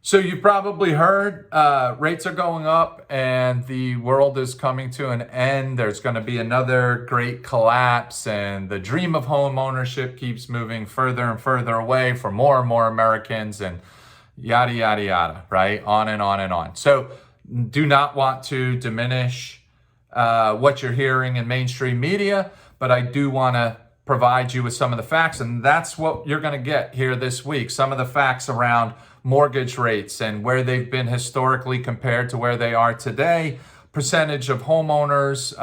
So you probably heard rates are going up and the world is coming to an end. There's going to be another great collapse, and the dream of home ownership keeps moving further and further away for more and more Americans, and yada, yada, yada, right? On and on and on. So do not want to diminish what you're hearing in mainstream media, but I do want to provide you with some of the facts, and that's what you're going to get here this week. Some of the facts around mortgage rates and where they've been historically compared to where they are today, percentage of homeowners,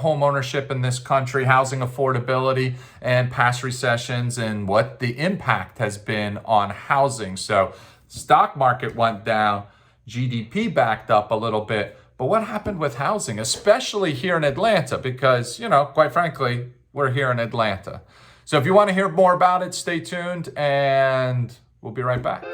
home ownership in this country, housing affordability, and past recessions, and what the impact has been on housing. So stock market went down, GDP backed up a little bit, but what happened with housing, especially here in Atlanta? Because, quite frankly, we're here in Atlanta. So if you want to hear more about it, stay tuned, and we'll be right back.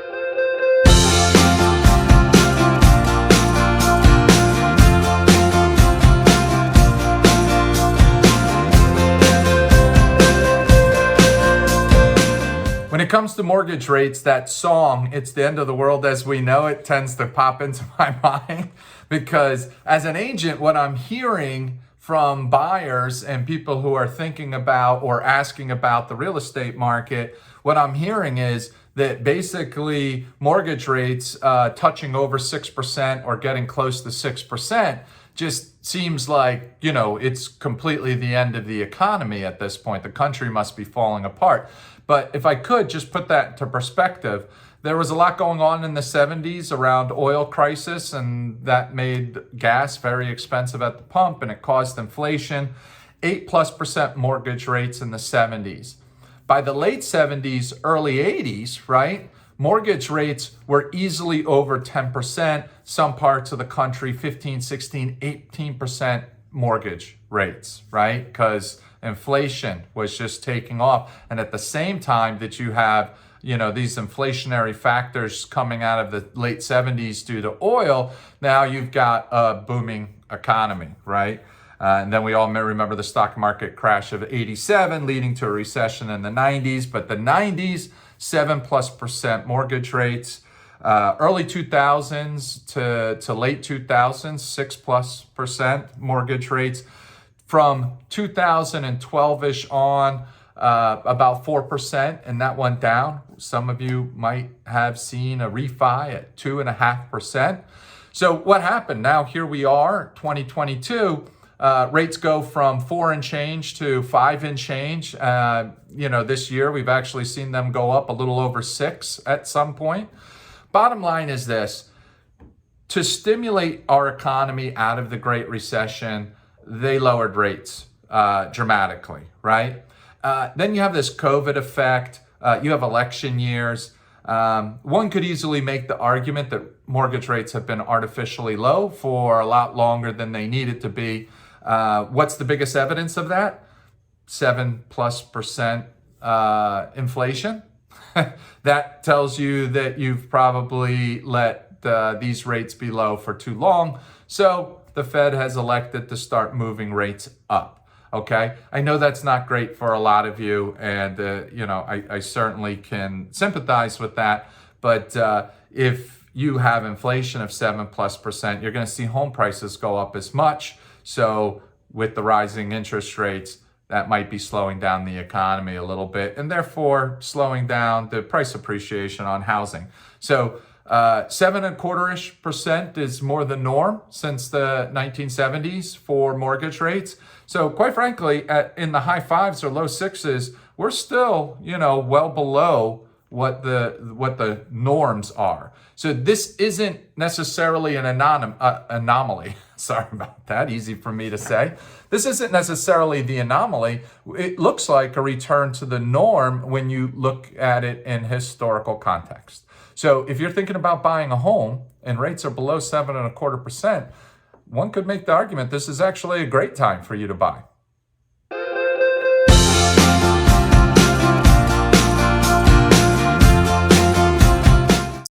When it comes to mortgage rates, that song, "It's the End of the World as We Know It," tends to pop into my mind, because as an agent, what I'm hearing from buyers and people who are thinking about or asking about the real estate market, what I'm hearing is that basically mortgage rates touching over 6% or getting close to 6% just seems like, it's completely the end of the economy at this point. The country must be falling apart. But if I could just put that into perspective, there was a lot going on in the 70s around oil crisis, and that made gas very expensive at the pump, and it caused inflation, 8+% mortgage rates in the 70s. By the late 70s, early 80s, right, mortgage rates were easily over 10%. Some parts of the country, 15, 16, 18% mortgage rates, right? Because inflation was just taking off. And at the same time that you have, these inflationary factors coming out of the late 70s due to oil, now you've got a booming economy, right? And then we all may remember the stock market crash of 87, leading to a recession in the 90s. But the 90s, 7+% mortgage rates. Early 2000s to late 2000s, 6+% mortgage rates. From 2012-ish on, about 4%, and that went down. Some of you might have seen a refi at 2.5%. So what happened? Now here we are, 2022. Rates go from 4 and change to 5 and change. This year we've actually seen them go up a little over 6 at some point. Bottom line is this: to stimulate our economy out of the Great Recession, they lowered rates dramatically, right? Then you have this COVID effect. You have election years. One could easily make the argument that mortgage rates have been artificially low for a lot longer than they needed to be. What's the biggest evidence of that? 7+% inflation. That tells you that you've probably let these rates be low for too long. So the Fed has elected to start moving rates up. Okay, I know that's not great for a lot of you, and I certainly can sympathize with that. But if you have inflation of 7+%, you're going to see home prices go up as much. So with the rising interest rates, that might be slowing down the economy a little bit, and therefore slowing down the price appreciation on housing. So 7.25% is more the norm since the 1970s for mortgage rates. So quite frankly, in the high 5s or low 6s, we're still, well below what the norms are. So this isn't necessarily an anomaly. Sorry about that, easy for me to say. This isn't necessarily the anomaly. It looks like a return to the norm when you look at it in historical context. So if you're thinking about buying a home and rates are below 7.25%, one could make the argument this is actually a great time for you to buy.